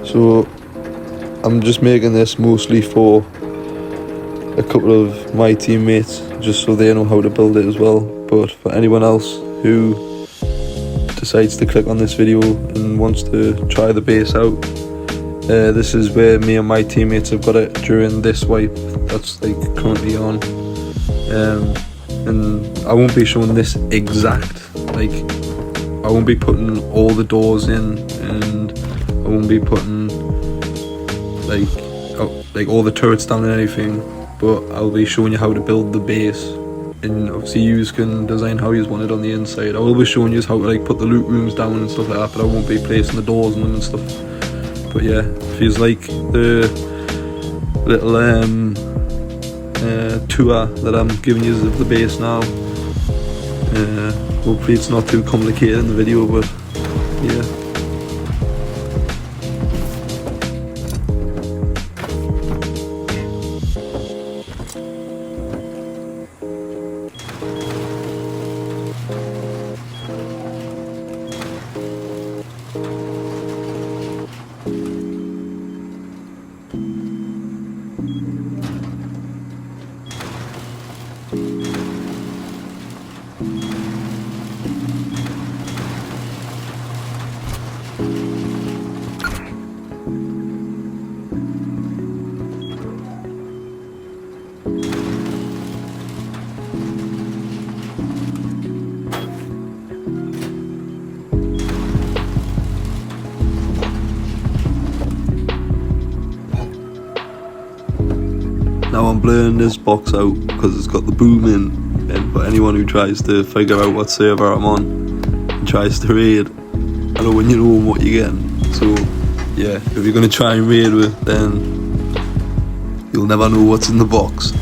So I'm just making this mostly for a couple of my teammates, just so they know how to build it as well. But for anyone else who decides to click on this video and wants to try the base out, this is where me and my teammates have got it during this wipe that's like currently on. And I won't be showing this exact, like I won't be putting all the doors in, and I won't be putting like all the turrets down and anything, but I'll be showing you how to build the base, and obviously you can design how you want it on the inside. I will be showing you how to like put the loot rooms down and stuff like that, but I won't be placing the doors in them and stuff. But yeah, feels like the little tour that I'm giving you of the base now. Hopefully it's not too complicated in the video, but yeah. Now I'm blurring this box out because it's got the boom in, and for anyone who tries to figure out what server I'm on and tries to raid, I know when you know what you're getting. So yeah, if you're going to try and raid with, then you'll never know what's in the box.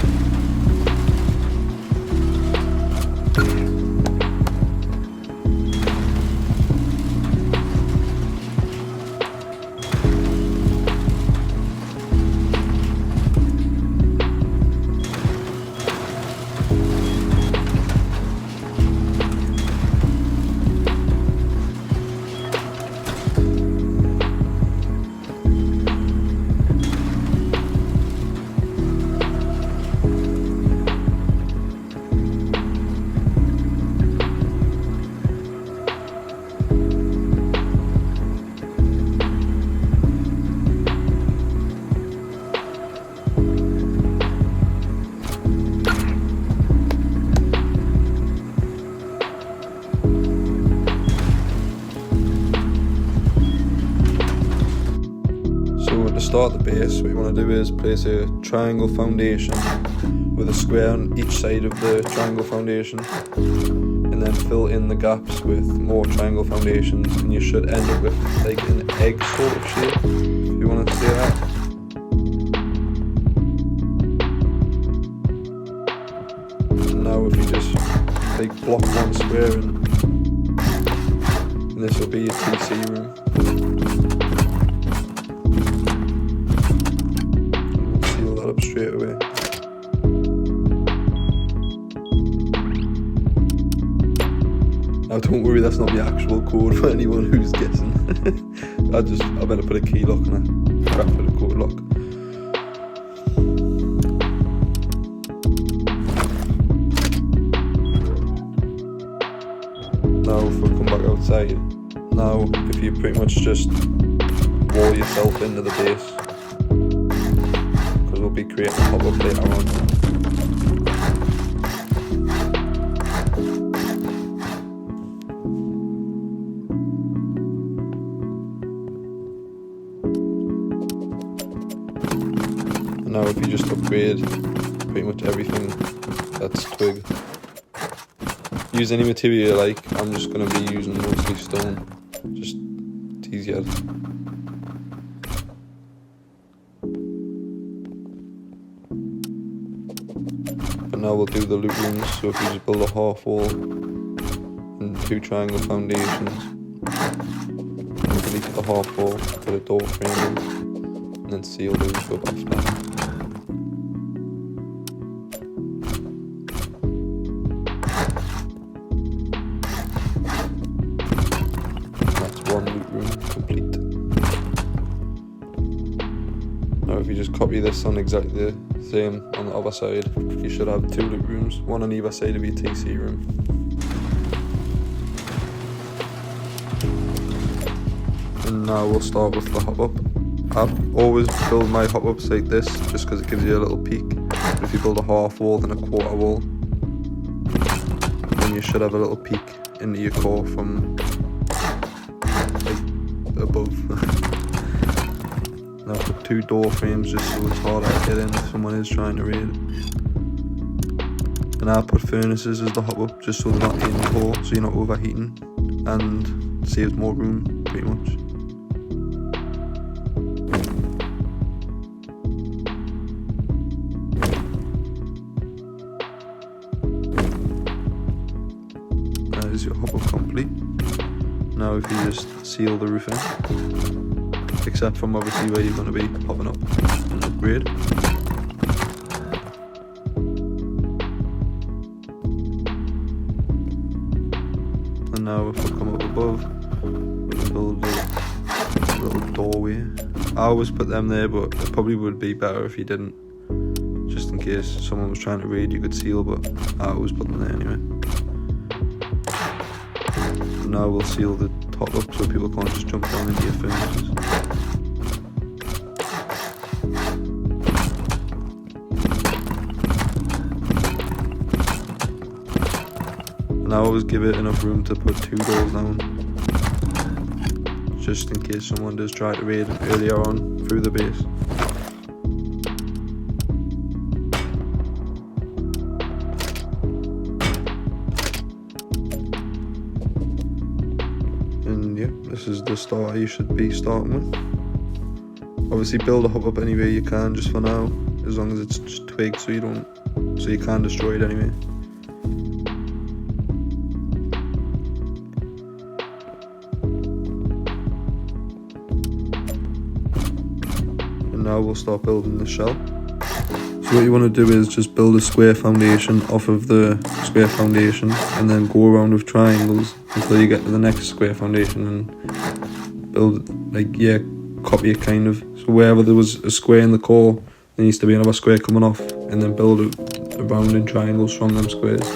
To start the base, what you want to do is place a triangle foundation with a square on each side of the triangle foundation, and then fill in the gaps with more triangle foundations, and you should end up with like an egg sort of shape, if you want to say that. And now if you just like block one square in, and this will be your TC room. Up straight away. Now don't worry, that's not the actual code for anyone who's guessing. I better put a key lock on it. Crap for the code lock. Now if we come back outside, now if you pretty much just wall yourself into the base, we'll be creating a pop-up later on. And now if you just upgrade pretty much everything that's twig. Use any material you like, I'm just going to be using mostly stone, just it's easier. Now we'll do the loot rooms, so if you just build a half wall and 2 triangle foundations, underneath the half wall, put a door frame in, and then seal those up after. That's one loot room complete. Now if you just copy this on exactly the same on the other side, you should have 2 loot rooms, one on either side of your TC room. And now we'll start with the hop-up. I always build my hop-ups like this, just because it gives you a little peek. But if you build a half wall, then a quarter wall, then you should have a little peek into your core from like above. Now put 2 door frames just so it's harder to get in if someone is trying to raid. And I put furnaces as the hop-up just so they're not in the core, so you're not overheating, and saves more room pretty much. That is your hop-up complete. Now if you just seal the roof in, except from obviously where you're going to be popping up and upgrade. And now if we come up above, we can build a little doorway. I always put them there, but it probably would be better if you didn't, just in case someone was trying to raid you could seal, but I always put them there anyway. And now we'll seal the top up so people can't just jump down into your furnaces. And I always give it enough room to put 2 doors down, just in case someone does try to raid earlier on through the base. And yeah, this is the starter you should be starting with. Obviously build a hop-up anywhere you can just for now, as long as it's just twigs so you can't destroy it anyway. Now we'll start building the shell. So what you want to do is just build a square foundation off of the square foundation, and then go around with triangles until you get to the next square foundation and build, like, yeah, copy it kind of. So wherever there was a square in the core, there needs to be another square coming off, and then build around in triangles from them squares.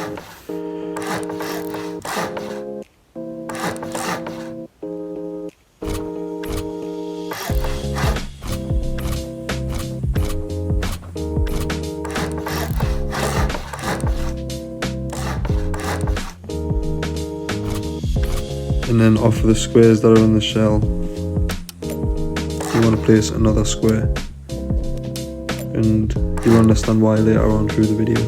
And then off of the squares that are in the shell, you want to place another square, and you'll understand why later on through the video.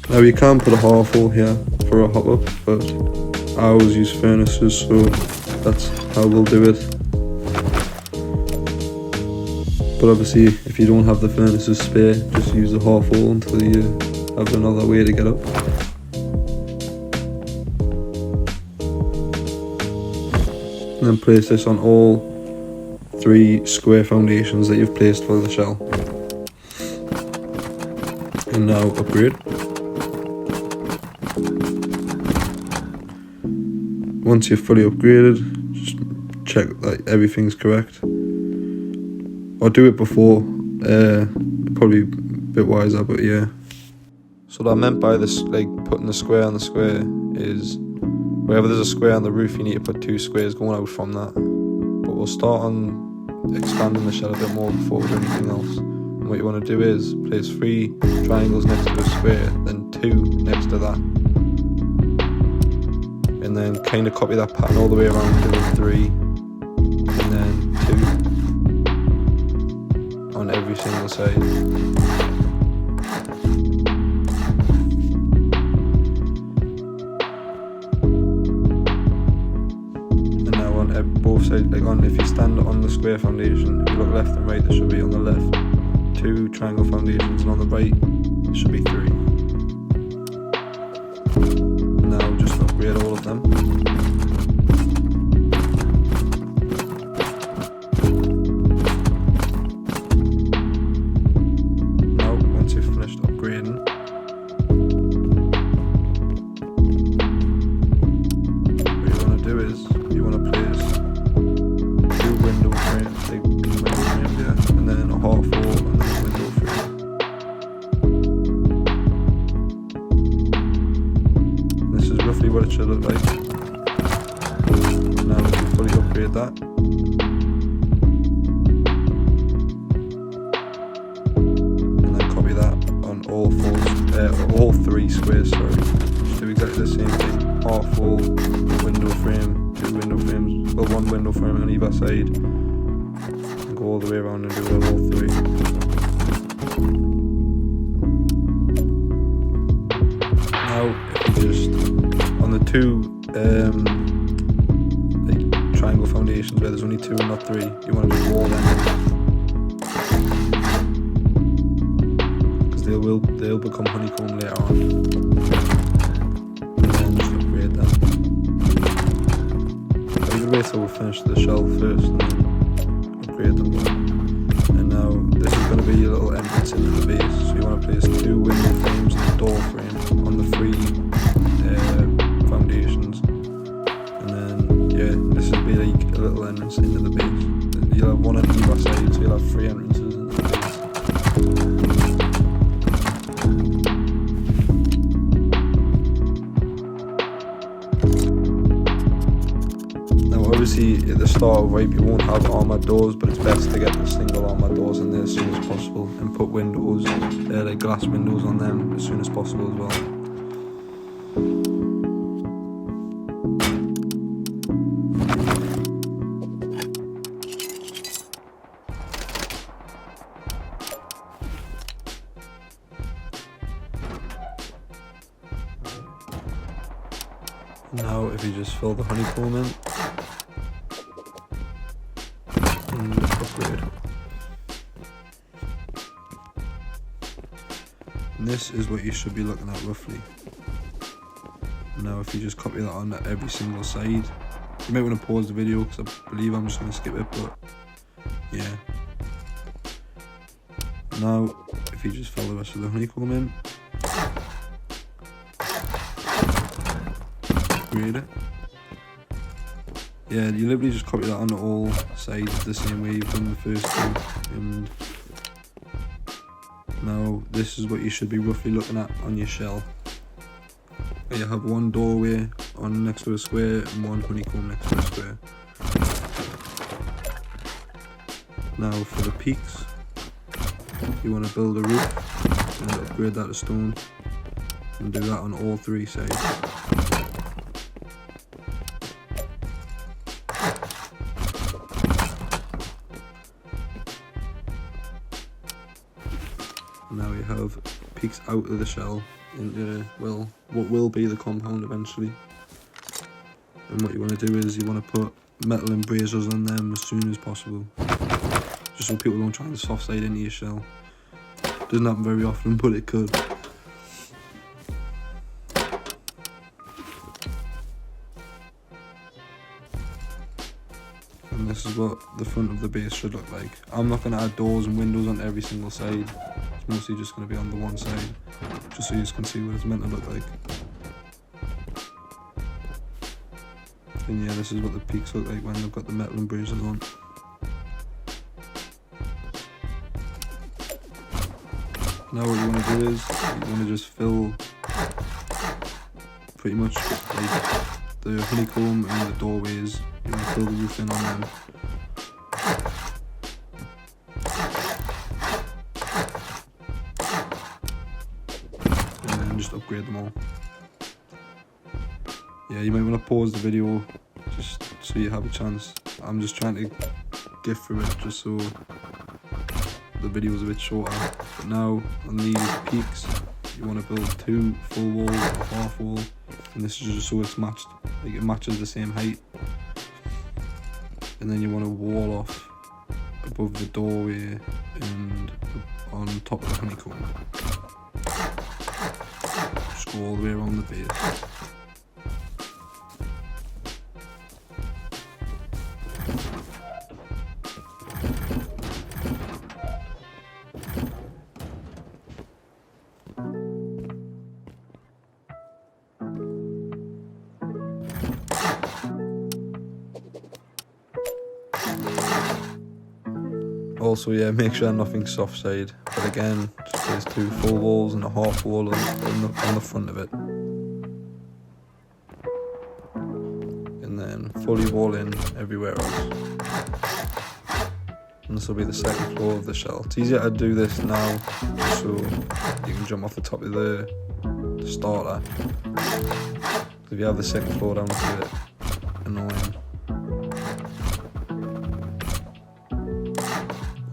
Now you can put a half wall here for a hop-up, but I always use furnaces, so that's how we'll do it. But obviously, if you don't have the furnaces spare, just use the half wall until you have another way to get up. And then place this on all 3 square foundations that you've placed for the shell. And now upgrade. Once you're fully upgraded, just check that everything's correct. Or do it before, probably a bit wiser, but yeah. So what I meant by this, like putting the square on the square, is wherever there's a square on the roof, you need to put 2 squares going out from that. But we'll start on expanding the shell a bit more before we do anything else. And what you want to do is place 3 triangles next to the square, then 2 next to that. And then kind of copy that pattern all the way around, doing 3, and then 2. On every single side. And now on both sides, like if you stand on the square foundation, if you look left and right, there should be on the left 2 triangle foundations, and on the right there should be 3. And now just upgrade all of them. Once you've finished upgrading, should look like. Now we fully upgrade that. And then copy that on all three squares, sorry. Just do exactly the same thing. Half wall, window frame, 2 window frames, well, 1 window frame on either side. And go all the way around and do all 3. Now, if you just, on the 2 like triangle foundations where there's only 2 and not 3, you want to just wall them, because they'll become honeycomb later on. And then just upgrade them. I'm going to wait till we finish the shell first and then upgrade them. And now this is going to be your little entrance into the base, so you want to place 2 window frames and a door frame on the 3 foundations, and then yeah, this will be like a little entrance into the base. You'll have 1 on either side, so you'll have 3 entrances into the base. Now obviously at the start of Wipe you won't have armoured doors, but it's best to get the single armoured doors in there as soon as possible and put windows, like glass windows on them as soon as possible as well. Now if you just fill the honeycomb in and upgrade. And this is what you should be looking at roughly. Now if you just copy that on every single side, you might want to pause the video because I believe I'm just going to skip it, but yeah. Now if you just fill the rest of the honeycomb in, upgrade it. Yeah, you literally just copy that on all sides the same way you've done the first 2. And now this is what you should be roughly looking at on your shell. You have 1 doorway on next to a square and 1 honeycomb next to a square. Now for the peaks, you want to build a roof and upgrade that to stone and do that on all 3 sides. Now you have peaks out of the shell into, well, what will be the compound eventually. And what you want to do is you want to put metal embrasures on them as soon as possible, just so people don't try and soft side into your shell. Doesn't happen very often, but it could. And this is what the front of the base should look like. I'm not going to add doors and windows on every single side. It's mostly just going to be on the one side, just so you can see what it's meant to look like. And yeah, this is what the peaks look like when they've got the metal embrasures on. Now what you want to do is, you want to just fill pretty much like the honeycomb and the doorways. You want to fill the roof in on them. And then just upgrade them all. Yeah, you might want to pause the video just so you have a chance. I'm just trying to get through it just so the video is a bit shorter. But now on these peaks, you want to build 2 full walls, a half wall, and this is just so it's matched, like it matches the same height. And then you want to wall off above the doorway and on top of the honeycomb. Just go all the way around the base. Also, yeah, make sure nothing's soft side, but again, just place 2 full walls and a half wall on the front of it. fully wall in everywhere else. And this will be the second floor of the shell. It's easier to do this now, so you can jump off the top of the starter. If you have the second floor down, it's a bit annoying.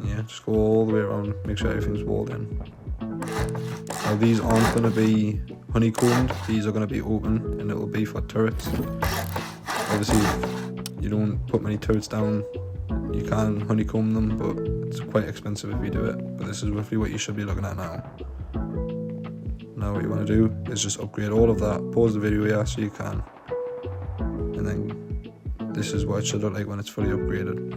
Yeah, just go all the way around, make sure everything's walled in. Now these aren't going to be honeycombed, these are going to be open, and it will be for turrets. Obviously, if you don't put many turrets down, you can honeycomb them, but it's quite expensive if you do it. But this is roughly what you should be looking at now. Now what you want to do is just upgrade all of that, pause the video here so you can, and then this is what it should look like when it's fully upgraded.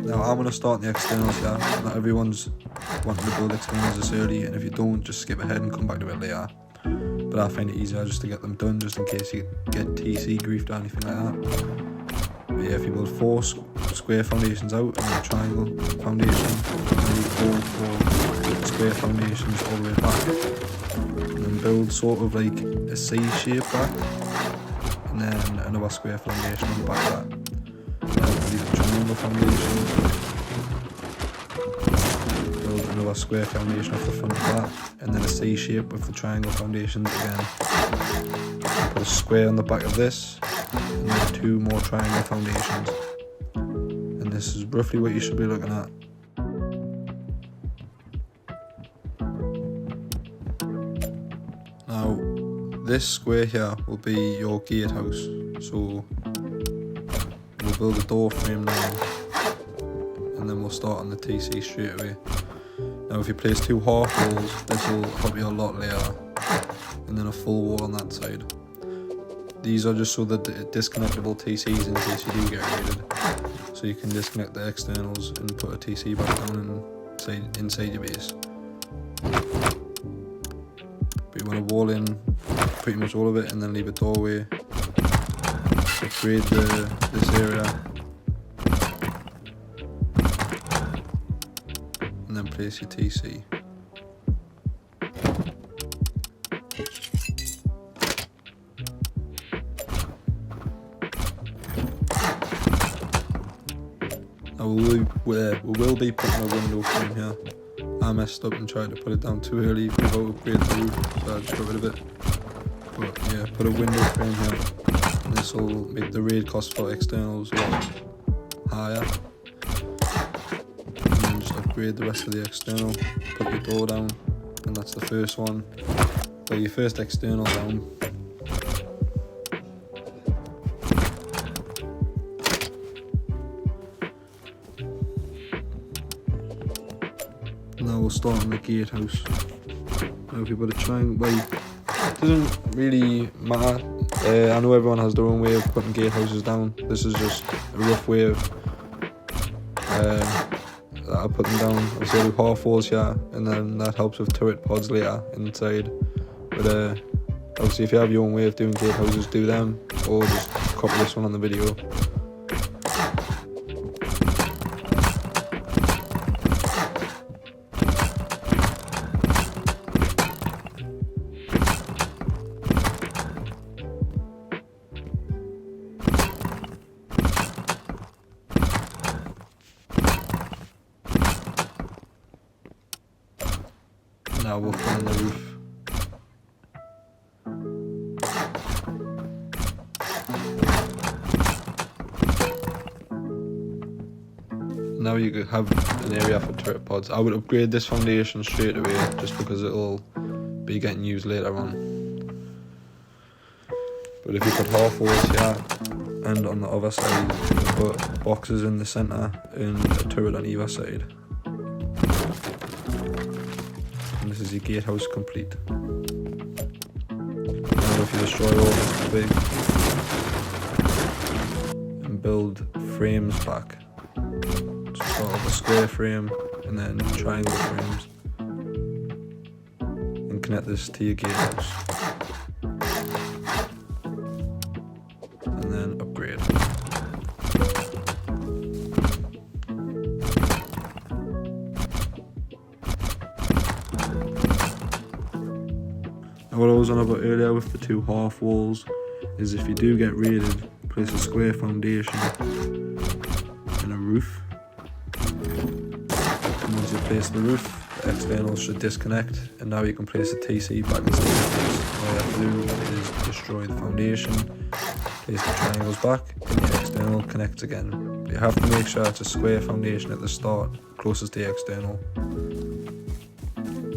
Now I'm going to start the externals here. Not everyone's wanting to build externals this early, and if you don't, just skip ahead and come back to it later. But I find it easier just to get them done, just in case you get TC griefed or anything like that. But yeah, if you build 4 square foundations out and then a triangle foundation, and you go for square foundations all the way back, and then build sort of like a C shape back, and then another square foundation on the back of that. Leave a triangle foundation, build another square foundation off the front of that, and then a C shape with the triangle foundations again. Put a square on the back of this, and then 2 more triangle foundations. And this is roughly what you should be looking at. Now, this square here will be your gatehouse, so we'll build a door frame now, and then we'll start on the TC straight away. Now if you place 2 half walls, this will help you a lot later, and then a full wall on that side. These are just so that disconnectable TCs in case you do get raided, so you can disconnect the externals and put a TC back down inside your base. But you want to wall in pretty much all of it, and then leave a doorway. Upgrade this area, and then place your TC. Now we will be putting a window frame here. I messed up and tried to put it down too early without upgrading the roof, so I just got rid of it. But yeah, put a window frame here. This will make the raid cost for externals a lot higher. And then just upgrade the rest of the external, put your door down, and that's the first one. Put your first external down. Now we'll start on the gatehouse. Now if you put a triangle, well, it doesn't really matter. I know everyone has their own way of putting gatehouses down. This is just a rough way of that I put them down. Obviously I do half walls here, and then that helps with turret pods later inside. But obviously if you have your own way of doing gatehouses, do them, or just copy this one on the video. Now we'll put on the roof. Now you could have an area for turret pods. I would upgrade this foundation straight away just because it'll be getting used later on. But if you put half walls here and on the other side, you put boxes in the centre and a turret on either side. This is your gatehouse complete. Now if you destroy all this big and build frames back, so start with a square frame and then triangle frames, and connect this to your gatehouse, and then upgrade. Now what I was on about earlier with the two half walls is if you do get raided, place a square foundation and a roof. And once you place the roof, the externals should disconnect, and now you can place the TC back instead of this. All you have to do is destroy the foundation, place the triangles back, and the external connects again. But you have to make sure it's a square foundation at the start, closest to the external.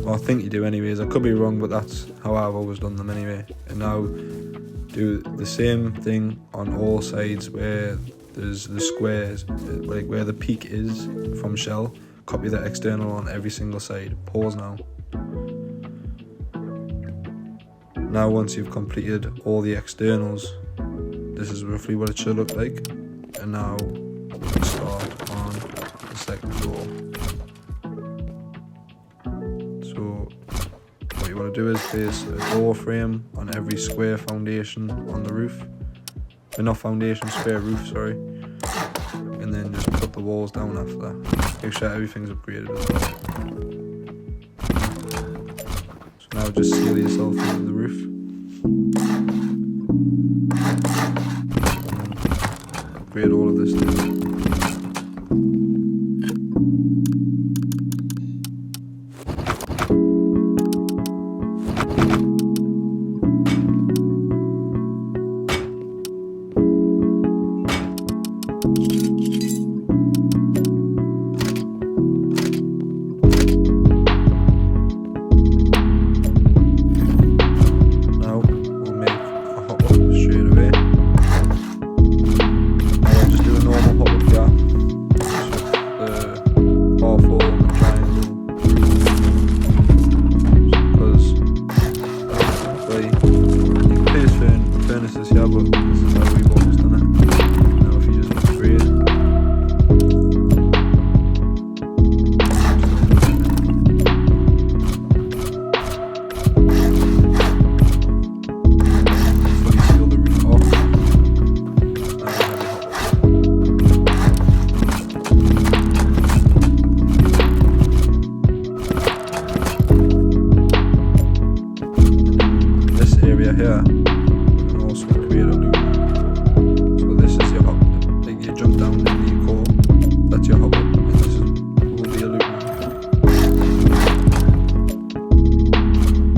Well, I think you do anyways, I could be wrong, but that's how I've always done them anyway. And now do the same thing on all sides where there's the squares, like where the peak is from shell. Copy the external on every single side. Pause now. Now once you've completed all the externals, this is roughly what it should look like. And now we can start on the second floor. So what you want to do is place a door frame on every square foundation on the roof. Not foundation, square roof, sorry. And then just put the walls down after that. Make sure everything's upgraded as well. So now just seal yourself into the roof. And upgrade all of this too. Here, we can also create a loop. So this is your hub. Like you jump down in the core, that's your hub, and this will be a loop.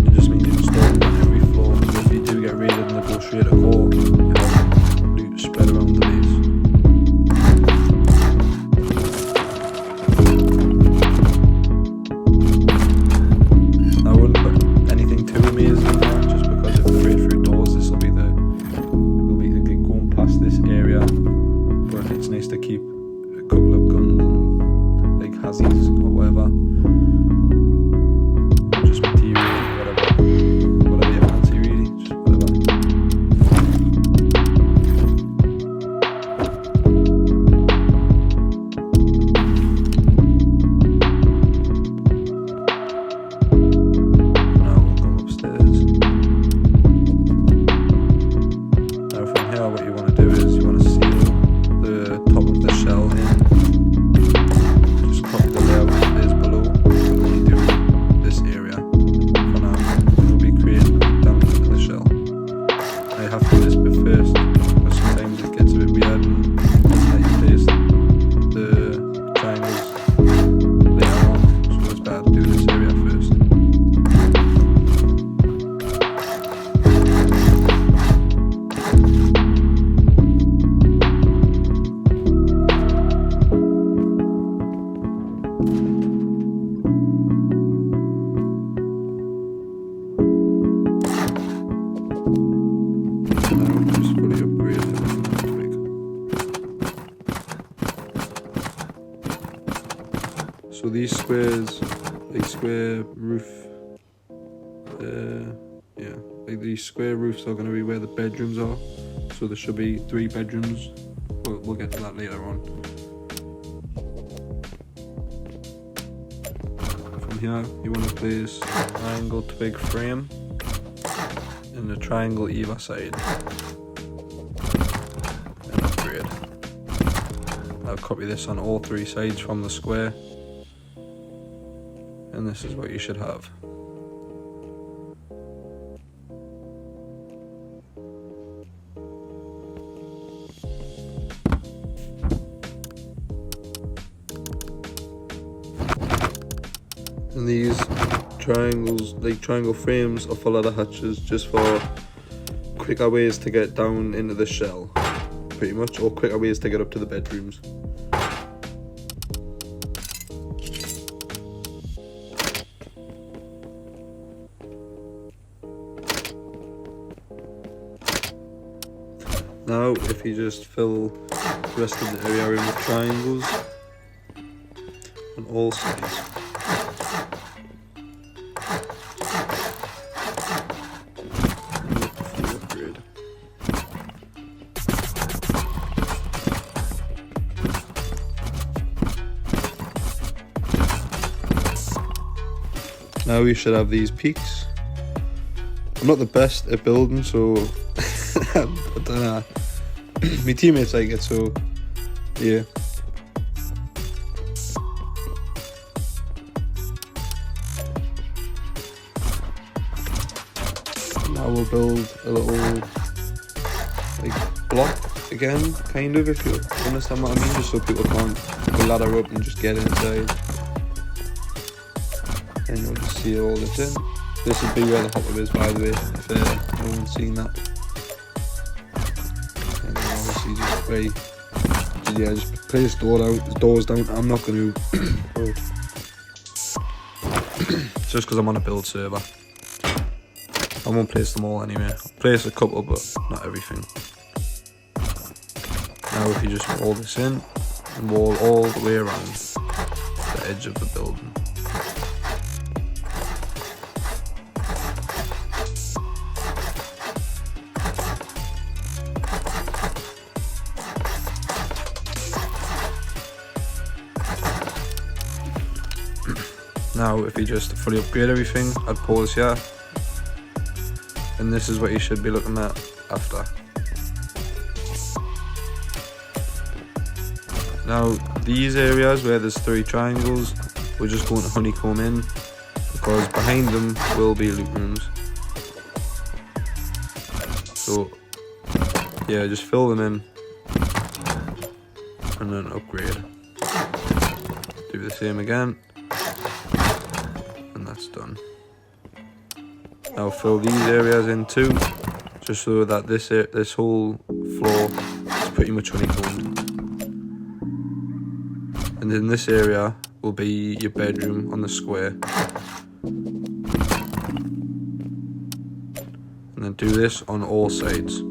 It just means you install it on every floor. So if you do get raided and they go straight to core, you have loot spread around the base. I wouldn't put anything too amazing in there, just because if they raid through doors, this will be going past this area. But it's nice to keep a couple of guns and like hazzies or whatever, just material or whatever you fancy really, just whatever. What you want to do is you want to seal the top of the shell in. Just copy the layout that is below. We'll only do this area for now. It will be created down into the shell. Now you have to do this bit first, because sometimes it gets a bit weird and you place the triangles later on, so it's better to do this area first. So these squares, like square roof, yeah, like these square roofs are going to be where the bedrooms are. So there should be 3 bedrooms. We'll get to that later on. From here, you want to place a triangle twig frame and a triangle either side. And upgrade. I'll copy this on all 3 sides from the square. And this is what you should have. And these triangles, like triangle frames, are full of the hatches just for quicker ways to get down into the shell, pretty much, or quicker ways to get up to the bedrooms. Now, if you just fill the rest of the area in with triangles on all sides. Now we should have these peaks. I'm not the best at building, so I don't know. My teammates like it, so yeah. Now we'll build a little like block again, kind of, if you understand what I mean, just so people can't go ladder up and just get inside. And you'll just see all this in. This would be where the hopper is, by the way, if no one's seen that. And then obviously just place doors down. I'm not going to just because I'm on a build server. I won't place them all anyway. I'll place a couple, but not everything. Now if you just wall this in and wall all the way around the edge of the building. Now if you just fully upgrade everything, I'd pause here, and this is what you should be looking at after. Now these areas where there's 3 triangles, we're just going to honeycomb in, because behind them will be loot rooms. So yeah, just fill them in and then upgrade. Do the same again. That's done. Now fill these areas in too, just so that this whole floor is pretty much honeycombed. And then this area will be your bedroom on the square. And then do this on all sides.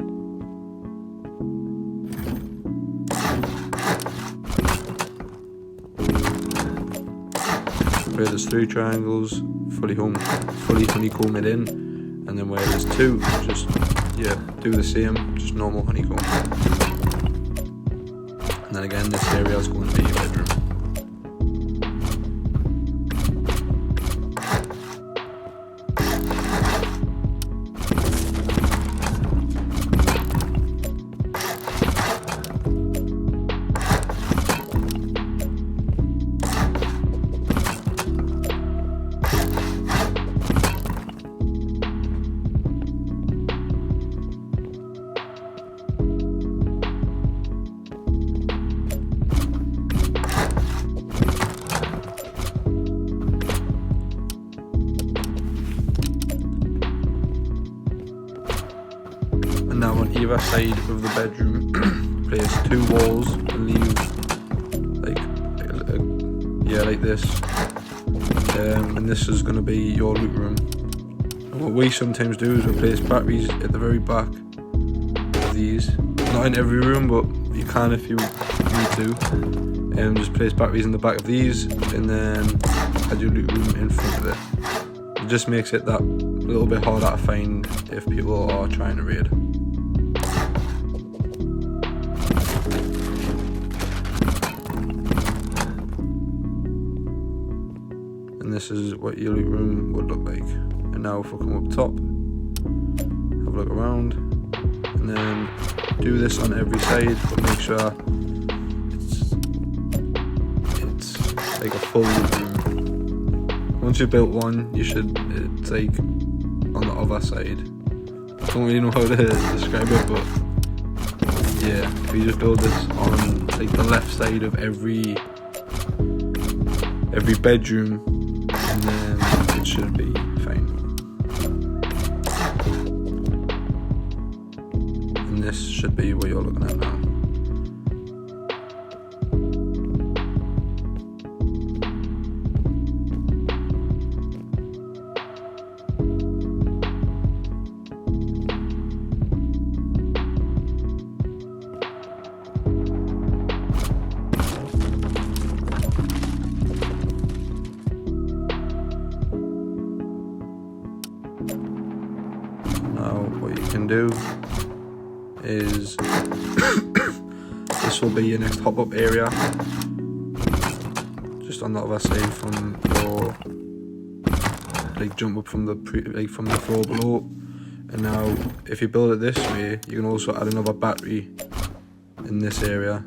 Where there's 3 triangles, fully honeycomb it in, and then where there's 2, just do the same, just normal honeycomb. And then again, this area is going to be your bedroom. Now on either side of the bedroom, place 2 walls and leave like this. And this is going to be your loot room. And what we sometimes do is we place batteries at the very back of these. Not in every room, but you can if you need to. And just place batteries in the back of these, and then add your loot room in front of it. It just makes it that little bit harder to find if people are trying to raid. And this is what your loot room would look like. And now if we come up top, have a look around, and then do this on every side, but make sure it's like a full loot room. Once you've built one, you should, it's like on the other side. I don't really know how to describe it, but yeah, if you just build this on like the left side of every bedroom, and then it should be fine. And this should be what you're looking at now. Now what you can do is this will be your next hop up area, just on the other side from your jump up from the from the floor below. And now if you build it this way, you can also add another battery in this area.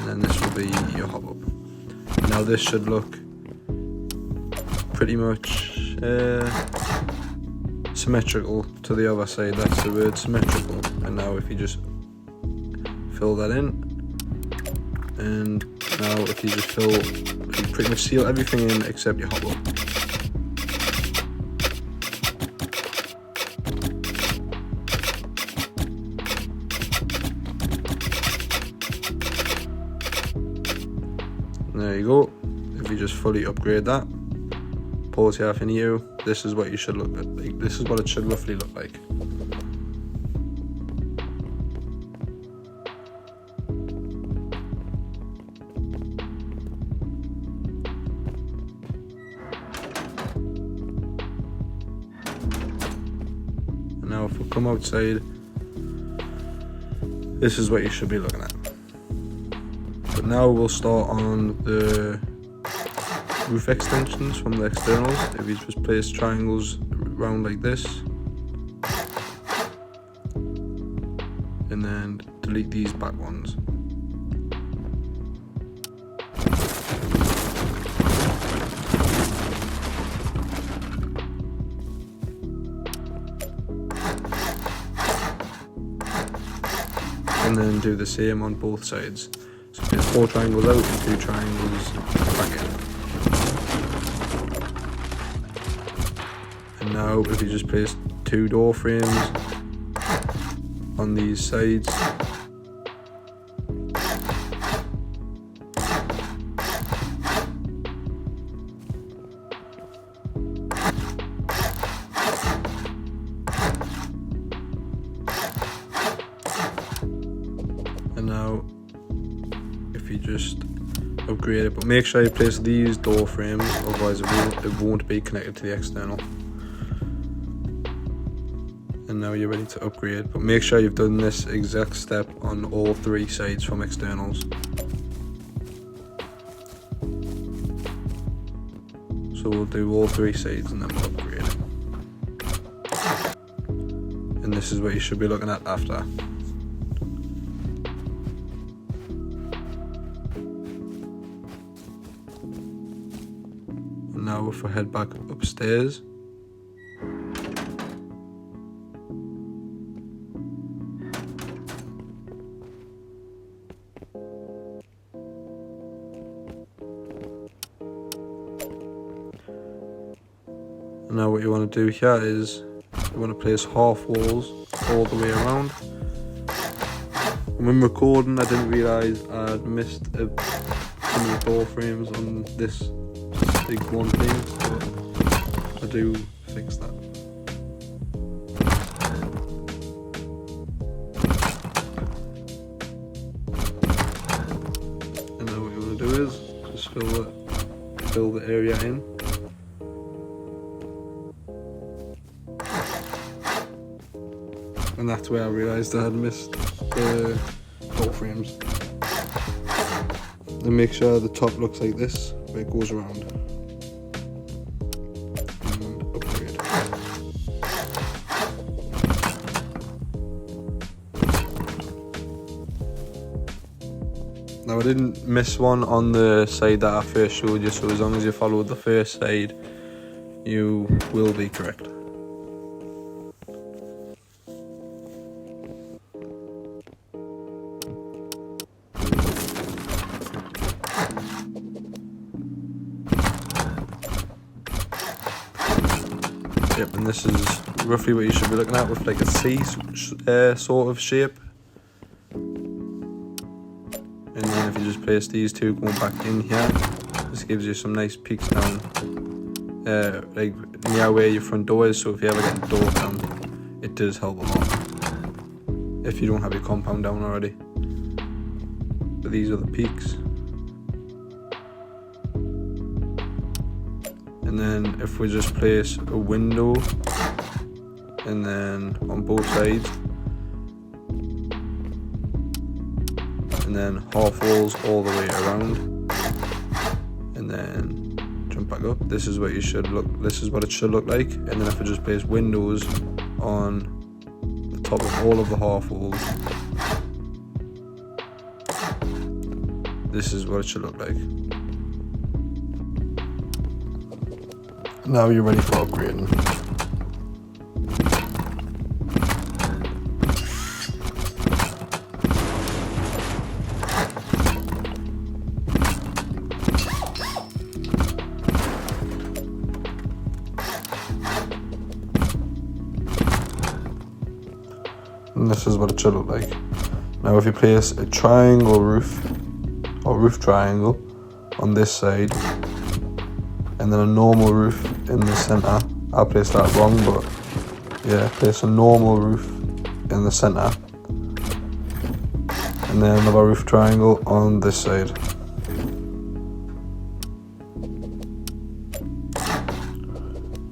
And this will be your hop up. Now this should look pretty much symmetrical to the other side. That's the word, symmetrical. And now if you just fill that in, and now if you just you pretty much seal everything in except your hop up. There you go. If you just fully upgrade that, pause here if you need to, this is what you should look like. This is what it should roughly look like. And now if we come outside, this is what you should be looking at. But now we'll start on the roof extensions from the externals. If you just place triangles around like this, and then delete these back ones. And then do the same on both sides. So there's 4 triangles out and 2 triangles back in. And now if you just place 2 door frames on these sides, and now if you just upgrade it, but make sure you place these door frames, otherwise it won't be connected to the external. And now you're ready to upgrade, but make sure you've done this exact step on all 3 sides from externals. So we'll do all 3 sides and then we'll upgrade it. And this is what you should be looking at after. And now if we head back upstairs, and now what you want to do here is you want to place half walls all the way around. And when recording, I didn't realise I'd missed some of the door frames on this big one thing, but I do fix that. And now what you want to do is just fill the area in. And that's where I realised I had missed the door frames. And make sure the top looks like this, where it goes around. And upgrade. Now I didn't miss one on the side that I first showed you, so as long as you followed the first side, you will be correct. Yep, and this is roughly what you should be looking at with like a C sort of shape. And then if you just place these two going back in here, this gives you some nice peaks down, like near where your front door is. So if you ever get a door down, it does help a lot if you don't have your compound down already. But these are the peaks. And then if we just place a window and then on both sides, and then half walls all the way around, and then jump back up, this is what it should look like. And then if I just place windows on the top of all of the half walls, this is what it should look like. Now you're ready for upgrading. And this is what it should look like. Now if you place a triangle roof, or roof triangle, on this side, and then a normal roof in the center. I placed that wrong, but yeah, place a normal roof in the center, and then another roof triangle on this side.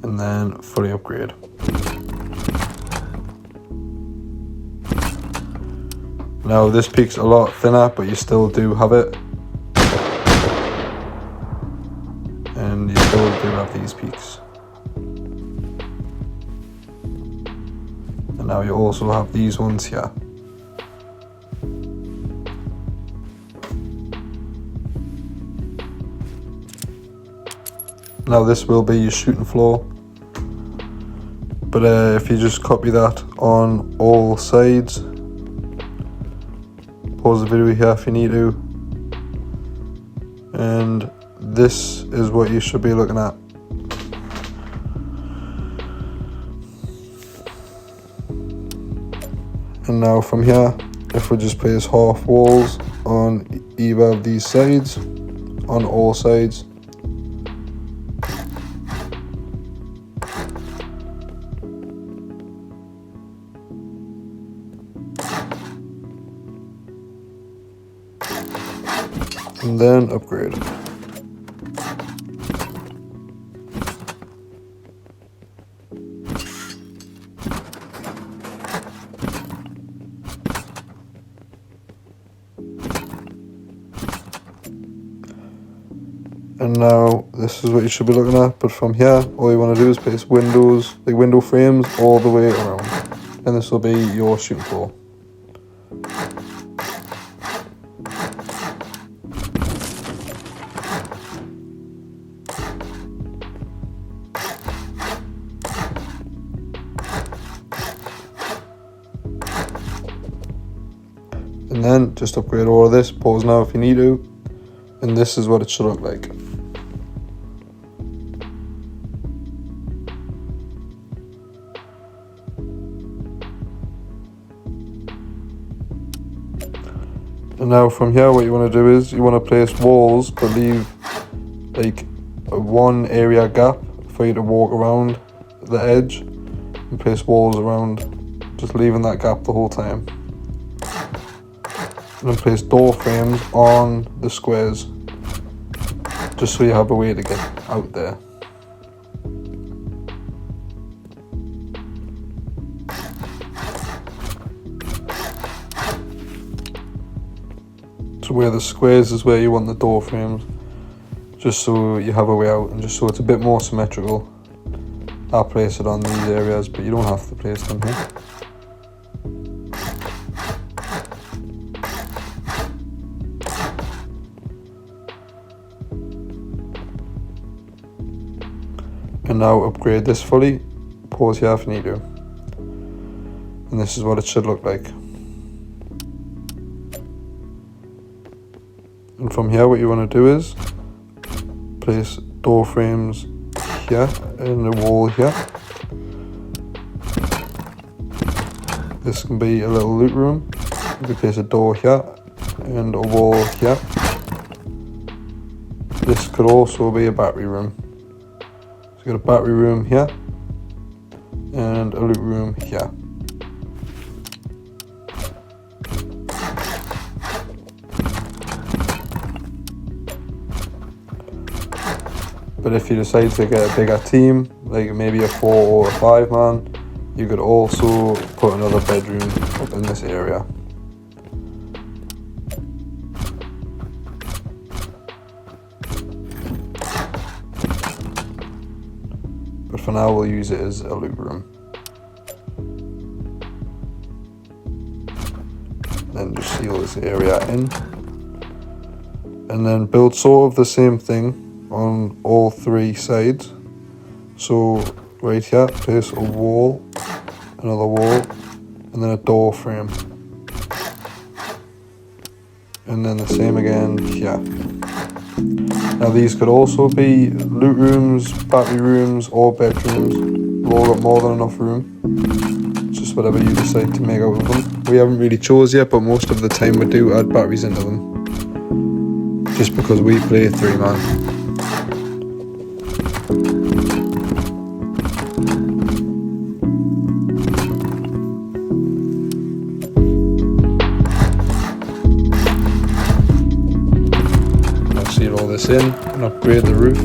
And then fully upgrade. Now this peak's a lot thinner, but you still do have it. And you still do have these peaks. And now you also have these ones here. Now this will be your shooting floor, but if you just copy that on all sides, pause the video here if you need to, and this is what you should be looking at. And now from here, if we just place half walls on either of these sides, on all sides, and then upgrade. And now this is what you should be looking at, but from here all you want to do is place windows, like window frames, all the way around, and this will be your shooting floor. And then just upgrade all of this, pause now if you need to, and this is what it should look like. And now from here what you want to do is you want to place walls, but leave like a one area gap for you to walk around the edge, and place walls around, just leaving that gap the whole time. And then place door frames on the squares, just so you have a way to get out there. So where the squares is where you want the door frames, just so you have a way out and just so it's a bit more symmetrical. I'll place it on these areas, but you don't have to place them here. And now upgrade this fully, pause here if you need to. And this is what it should look like. And from here what you want to do is place door frames here in the wall here, this can be a little loot room. You can place a door here and a wall here. This could also be a battery room. So you got a battery room here and a loot room here. But if you decide to get a bigger team, like maybe a 4 or a 5 man, you could also put another bedroom up in this area. But for now we'll use it as a loot room. Then just seal this area in. And then build sort of the same thing on all 3 sides. So right here, place a wall, another wall, and then a door frame. And then the same again here. Now these could also be loot rooms, battery rooms, or bedrooms. They've all got more than enough room. It's just whatever you decide to make out of them. We haven't really chose yet, but most of the time we do add batteries into them. Just because we play 3-man. Seal all this in and upgrade the roof.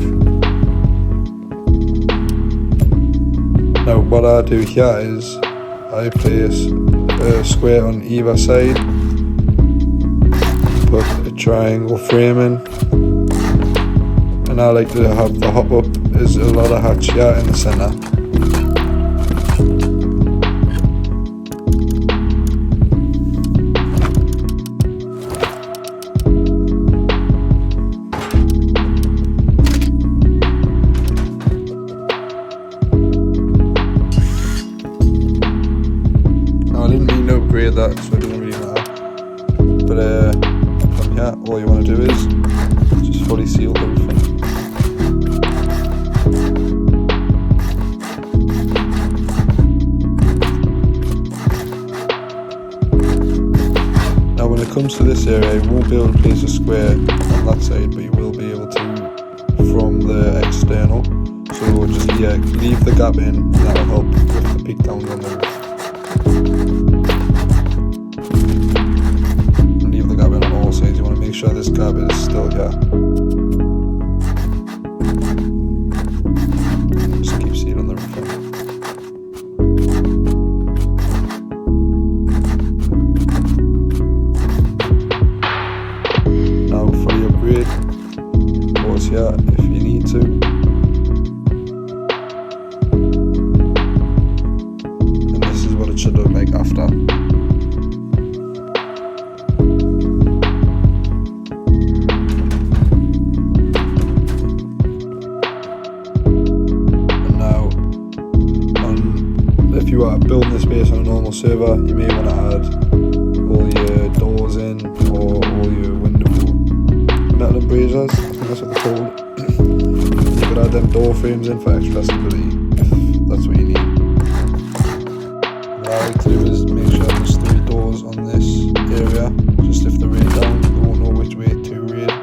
Now what I do here is I place a square on either side, put a triangle frame in, and I like to have the hop up as a ladder hatch here in the centre. That, so it doesn't really matter. But from here, all you want to do is just fully seal the roof in. Now when it comes to this area, you won't be able to place a square on that side, but you will be able to from the external. So just leave the gap in, and that will help with the peak downs on the roof. Make sure this gap is still here. Just keep sealing the roof in. Now fully upgrade. Pause here if you need to. And this is what it should look like after. If you are building this base on a normal server, you may want to add all your doors in or all your window metal embrasures, I think that's what they're called. You could add them door frames in for extra stability if that's what you need. What I like to do is make sure there's 3 doors on this area, just if they rain down, they won't know which way to raid.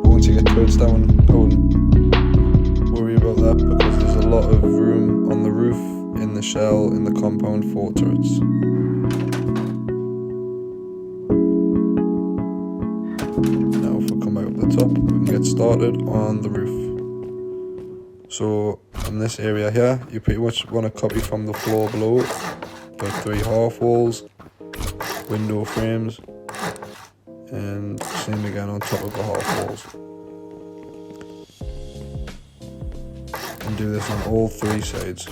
But once you get towards down, I wouldn't worry about that because there's a lot of room on the roof, in the shell, in the compound for turrets. Now if we come out the top, we can get started on the roof. So in this area here, you pretty much want to copy from the floor below. Got 3 half walls, window frames, and same again on top of the half walls. And do this on all 3 sides.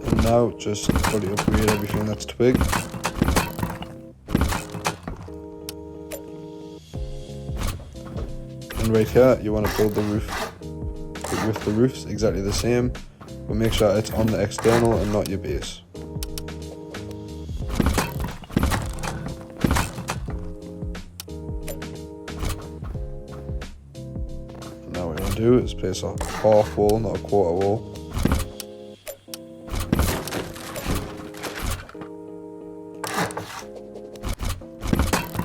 And now just fully upgrade everything that's twig. And then right here you want to build the roof with the roofs exactly the same, but make sure it's on the external and not your base. Now what you want to do is place a half wall, not a quarter wall.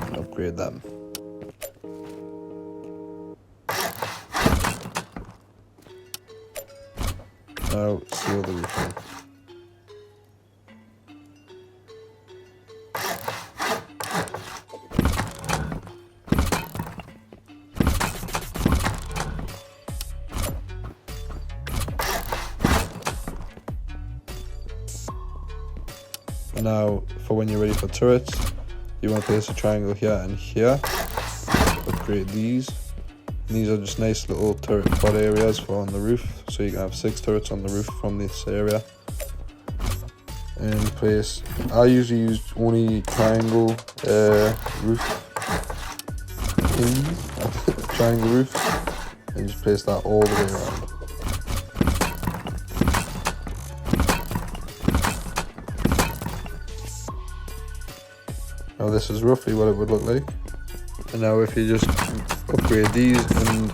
And upgrade them. Now seal the roof in. And now for when you're ready for turrets, you want to place a triangle here and here. Upgrade these. And these are just nice little turret pod areas for on the roof, so you can have 6 turrets on the roof from this area. And place, I usually use only triangle roof things, triangle roof, and just place that all the way around. Now this is roughly what it would look like. And now if you just upgrade these and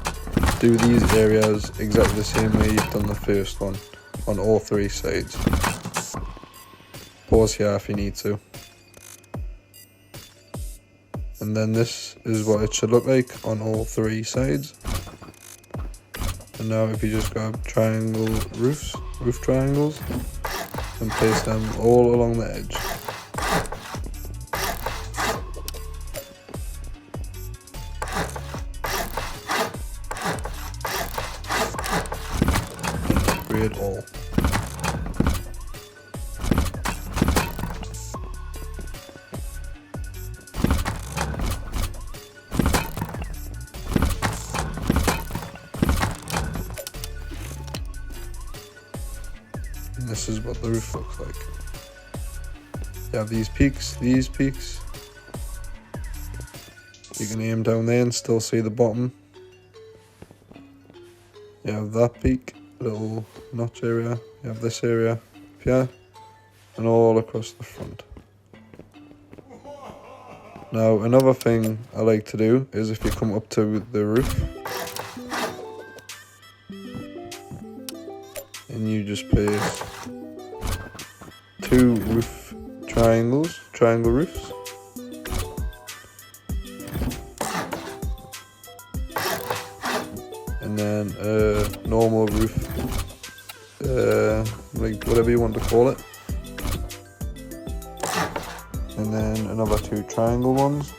do these areas exactly the same way you've done the first one on all 3 sides. Pause here if you need to. And then this is what it should look like on all 3 sides. And now if you just grab triangle roofs, roof triangles, and place them all along the edge. Upgrade all. And this is what the roof looks like. You have these peaks. You can aim down there and still see the bottom. You have that peak, little notch area. You have this area up here, and all across the front. Now another thing I like to do is if you come up to the roof, and you just place 2 roof triangle roofs. And then a normal roof, like whatever you want to call it. And then another 2 triangle ones.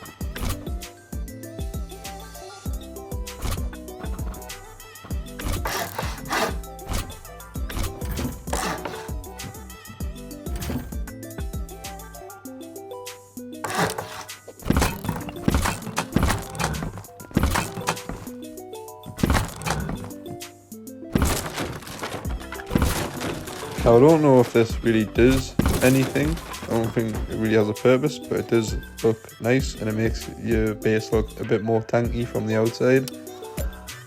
Now I don't know if this really does anything. I don't think it really has a purpose, but it does look nice and it makes your base look a bit more tanky from the outside.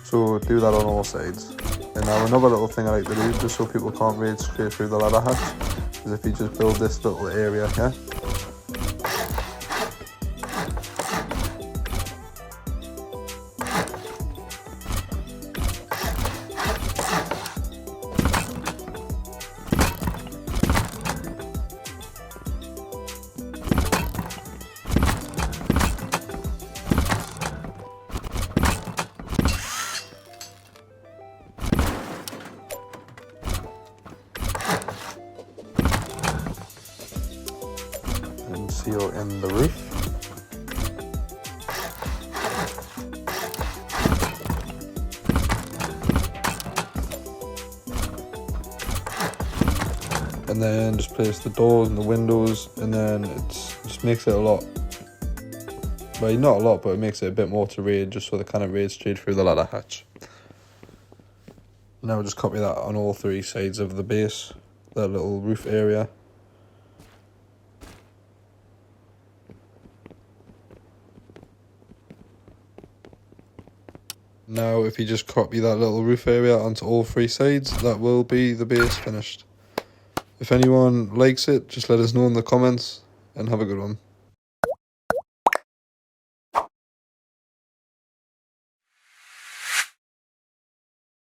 So do that on all sides. And now another little thing I like to do, just so people can't raid straight through the ladder hatch, is if you just build this little area here. And seal in the roof. And then just place the doors and the windows, and then it just makes it a lot, well not a lot, but it makes it a bit more to raid, just so they kind of raid straight through the ladder hatch. Now just copy that on all 3 sides of the base, that little roof area. Now if you just copy that little roof area onto all three sides, that will be the base finished. If anyone likes it, just let us know in the comments, and have a good one.